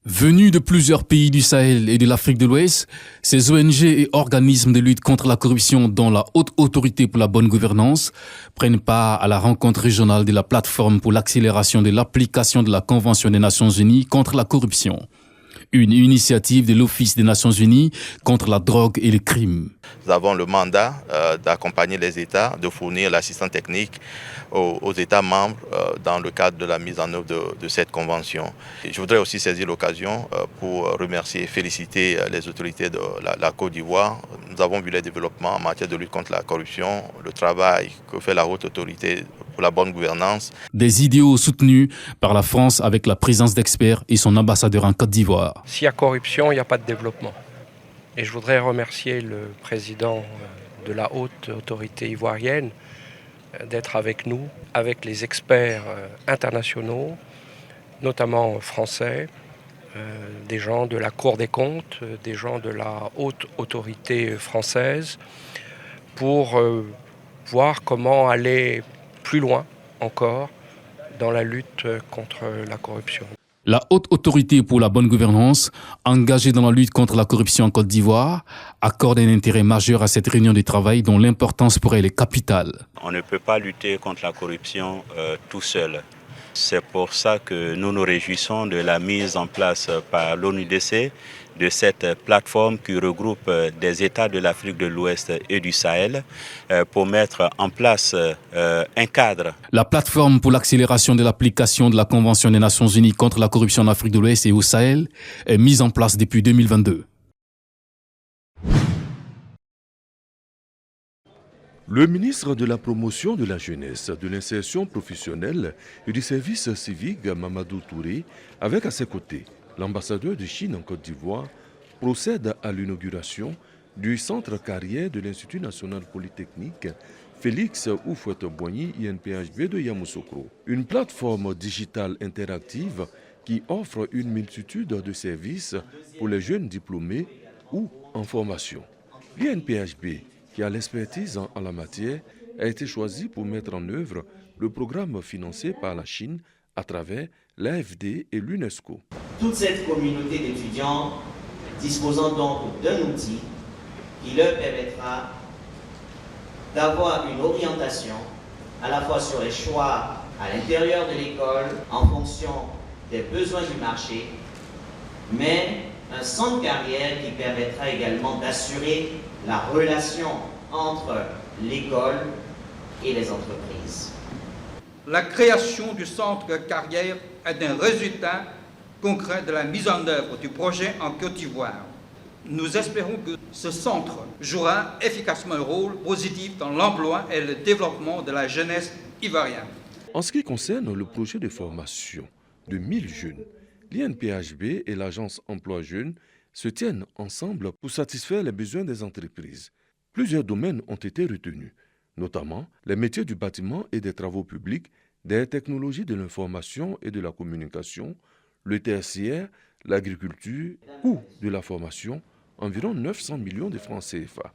Venus de plusieurs pays du Sahel et de l'Afrique de l'Ouest, ces ONG et organismes de lutte contre la corruption, dont la Haute Autorité pour la bonne gouvernance, prennent part à la rencontre régionale de la plateforme pour l'accélération de l'application de la Convention des Nations Unies contre la corruption. Une initiative de l'Office des Nations Unies contre la drogue et le crime. Nous avons le mandat d'accompagner les États, de fournir l'assistance technique aux États membres dans le cadre de la mise en œuvre de cette convention. Et je voudrais aussi saisir l'occasion pour remercier et féliciter les autorités de la Côte d'Ivoire. Nous avons vu les développements en matière de lutte contre la corruption, le travail que fait la Haute Autorité pour la bonne gouvernance. Des idéaux soutenus par la France avec la présence d'experts et son ambassadeur en Côte d'Ivoire. S'il y a corruption, il n'y a pas de développement. Et je voudrais remercier le président de la Haute Autorité ivoirienne d'être avec nous, avec les experts internationaux, notamment français, des gens de la Cour des comptes, des gens de la Haute Autorité française, pour voir comment aller plus loin encore dans la lutte contre la corruption. La Haute Autorité pour la bonne gouvernance, engagée dans la lutte contre la corruption en Côte d'Ivoire, accorde un intérêt majeur à cette réunion de travail dont l'importance pour elle est capitale. On ne peut pas lutter contre la corruption tout seul. C'est pour ça que nous nous réjouissons de la mise en place par l'ONUDC de cette plateforme qui regroupe des États de l'Afrique de l'Ouest et du Sahel pour mettre en place un cadre. La plateforme pour l'accélération de l'application de la Convention des Nations Unies contre la corruption en Afrique de l'Ouest et au Sahel est mise en place depuis 2022. Le ministre de la Promotion de la Jeunesse, de l'Insertion professionnelle et du Service civique, Mamadou Touré, avec à ses côtés l'ambassadeur de Chine en Côte d'Ivoire, procède à l'inauguration du centre carrière de l'Institut national polytechnique Félix Houphouët-Boigny INPHB de Yamoussoukro. Une plateforme digitale interactive qui offre une multitude de services pour les jeunes diplômés ou en formation. L'INPHB, qui a l'expertise en la matière, a été choisi pour mettre en œuvre le programme financé par la Chine à travers l'AFD et l'UNESCO. Toute cette communauté d'étudiants disposant donc d'un outil qui leur permettra d'avoir une orientation à la fois sur les choix à l'intérieur de l'école en fonction des besoins du marché, mais un centre carrière qui permettra également d'assurer la relation entre l'école et les entreprises. La création du centre carrière est un résultat concret de la mise en œuvre du projet en Côte d'Ivoire. Nous espérons que ce centre jouera efficacement un rôle positif dans l'emploi et le développement de la jeunesse ivoirienne. En ce qui concerne le projet de formation de 1000 jeunes, l'INPHB et l'agence Emploi Jeunes se tiennent ensemble pour satisfaire les besoins des entreprises. Plusieurs domaines ont été retenus, notamment les métiers du bâtiment et des travaux publics, des technologies de l'information et de la communication, le tertiaire, l'agriculture, coût de la formation, environ 900 millions de francs CFA.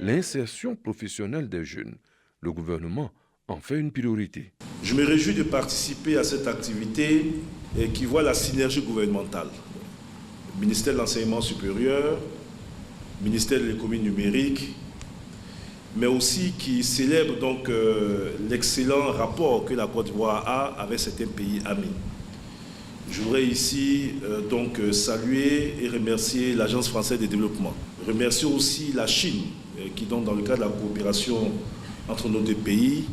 L'insertion professionnelle des jeunes, le gouvernement en fait une priorité. Je me réjouis de participer à cette activité qui voit la synergie gouvernementale. Ministère de l'Enseignement supérieur, ministère de l'économie numérique, mais aussi qui célèbre donc l'excellent rapport que la Côte d'Ivoire a avec certains pays amis. Je voudrais ici donc saluer et remercier l'Agence française de développement. Remercier aussi la Chine qui, donc, dans le cadre de la coopération entre nos deux pays,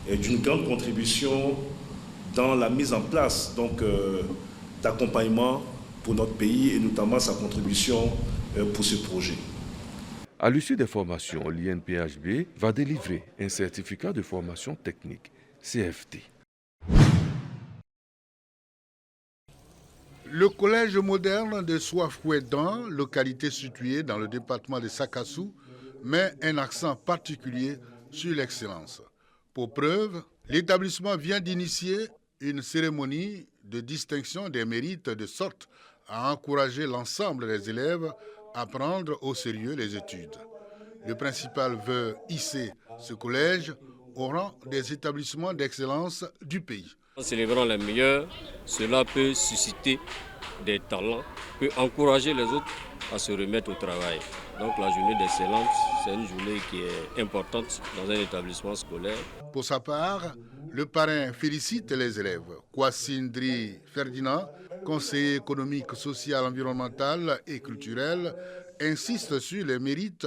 est d'une grande contribution dans la mise en place d'accompagnement pour notre pays et notamment sa contribution pour ce projet. À l'issue des formations, l'INPHB va délivrer un certificat de formation technique, CFT. Le collège moderne de Soifouédan, localité située dans le département de Sakassou, met un accent particulier sur l'excellence. Pour preuve, l'établissement vient d'initier une cérémonie de distinction des mérites de sorte à encourager l'ensemble des élèves à prendre au sérieux les études. Le principal veut hisser ce collège au rang des établissements d'excellence du pays. En célébrant les meilleurs, cela peut susciter des talents, peut encourager les autres à se remettre au travail. Donc la journée d'excellence, c'est une journée qui est importante dans un établissement scolaire. Pour sa part, le parrain félicite les élèves. Kwasindri Ferdinand, conseiller économique, social, environnemental et culturel, insiste sur les mérites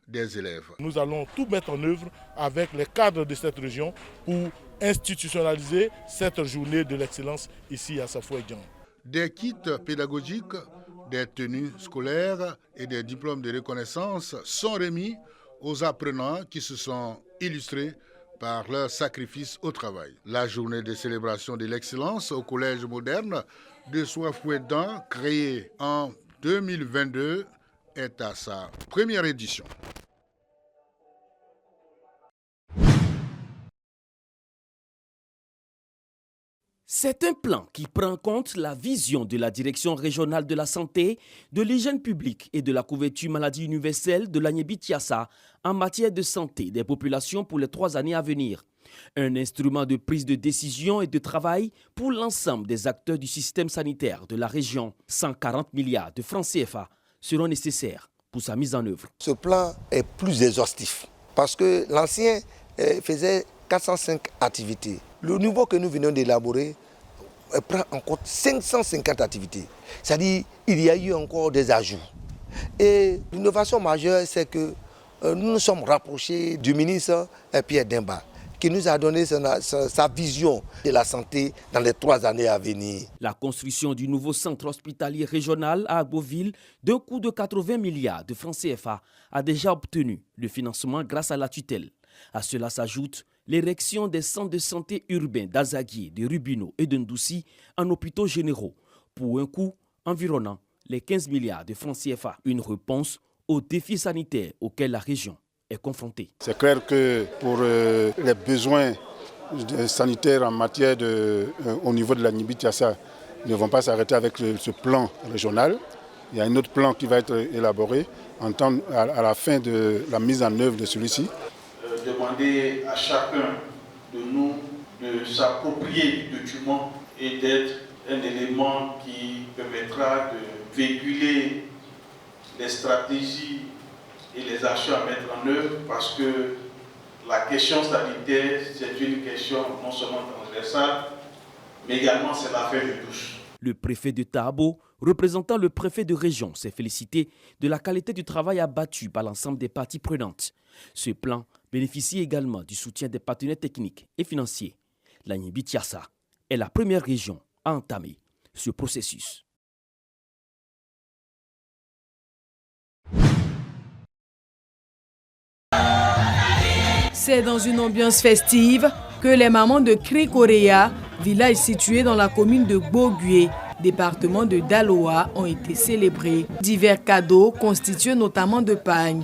des élèves. Nous allons tout mettre en œuvre avec les cadres de cette région pour institutionnaliser cette journée de l'excellence ici à Safoué-Dian. Des kits pédagogiques, des tenues scolaires et des diplômes de reconnaissance sont remis aux apprenants qui se sont illustrés par leur sacrifice au travail. La journée de célébration de l'excellence au Collège moderne de Soifoué-Dan, créée en 2022, est à sa première édition. C'est un plan qui prend en compte la vision de la Direction régionale de la santé, de l'hygiène publique et de la couverture maladie universelle de l'Agnébi-Tiassa en matière de santé des populations pour les 3 années à venir. Un instrument de prise de décision et de travail pour l'ensemble des acteurs du système sanitaire de la région. 140 milliards de francs CFA seront nécessaires pour sa mise en œuvre. Ce plan est plus exhaustif parce que l'ancien faisait 405 activités. Le nouveau que nous venons d'élaborer prend en compte 550 activités. C'est-à-dire qu'il y a eu encore des ajouts. Et l'innovation majeure, c'est que nous nous sommes rapprochés du ministre Pierre Demba, qui nous a donné sa vision de la santé dans les 3 années à venir. La construction du nouveau centre hospitalier régional à Agboville, d'un coût de 80 milliards de francs CFA, a déjà obtenu le financement grâce à la tutelle. À cela s'ajoute l'érection des centres de santé urbains d'Azagui, de Rubino et de Ndoussi en hôpitaux généraux pour un coût environnant les 15 milliards de francs CFA. Une réponse aux défis sanitaires auxquels la région est confrontée. C'est clair que pour les besoins sanitaires en matière au niveau de l'Agnébi-Tiassa ne vont pas s'arrêter avec ce plan régional. Il y a un autre plan qui va être élaboré à la fin de la mise en œuvre de celui-ci. Demander à chacun de nous de s'approprier du document et d'être un élément qui permettra de véhiculer les stratégies et les actions à mettre en œuvre, parce que la question sanitaire, c'est une question non seulement transversale, mais également c'est l'affaire de tous. Le préfet de Tahabo, représentant le préfet de région, s'est félicité de la qualité du travail abattu par l'ensemble des parties prenantes. Ce plan bénéficie également du soutien des partenaires techniques et financiers. L'Agnébi-Tiassa est la première région à entamer ce processus. C'est dans une ambiance festive que les mamans de Krikorea, village situé dans la commune de Gbogoué, département de Daloa, ont été célébrées. Divers cadeaux constitués notamment de pagnes.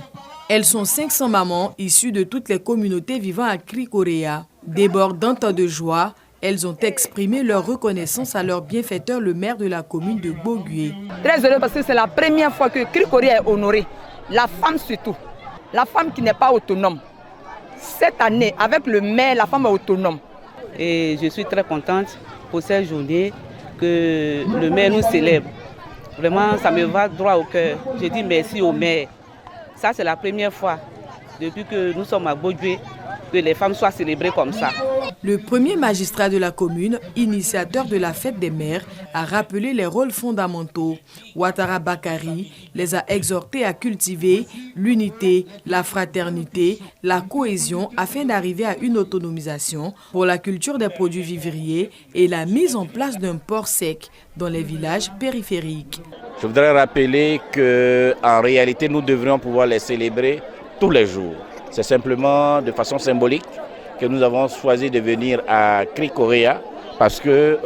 Elles sont 500 mamans issues de toutes les communautés vivant à Krikorea. Débordantes de joie, elles ont exprimé leur reconnaissance à leur bienfaiteur, le maire de la commune de Gbogoué. Très heureux parce que c'est la première fois que Krikorea est honorée. La femme surtout. La femme qui n'est pas autonome. Cette année, avec le maire, la femme est autonome. Et je suis très contente pour cette journée que le maire nous célèbre. Vraiment, ça me va droit au cœur. Je dis merci au maire. Ça, c'est la première fois depuis que nous sommes à Gbogoué que les femmes soient célébrées comme ça. Le premier magistrat de la commune, initiateur de la fête des mères, a rappelé les rôles fondamentaux. Ouattara Bakari les a exhortés à cultiver l'unité, la fraternité, la cohésion afin d'arriver à une autonomisation pour la culture des produits vivriers et la mise en place d'un port sec dans les villages périphériques. Je voudrais rappeler qu'en réalité, nous devrions pouvoir les célébrer tous les jours. C'est simplement de façon symbolique que nous avons choisi de venir à Krikorea parce que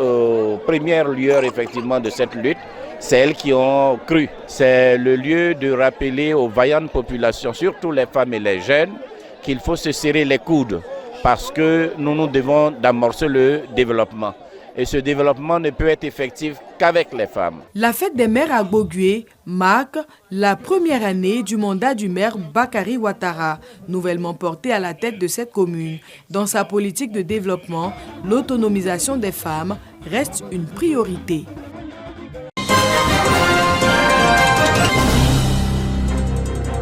première lueur effectivement de cette lutte, c'est elles qui ont cru. C'est le lieu de rappeler aux vaillantes populations, surtout les femmes et les jeunes, qu'il faut se serrer les coudes parce que nous devons d'amorcer le développement. Et ce développement ne peut être effectif qu'avec les femmes. La fête des mères à Gbogoué marque la première année du mandat du maire Bakary Ouattara, nouvellement porté à la tête de cette commune. Dans sa politique de développement, l'autonomisation des femmes reste une priorité.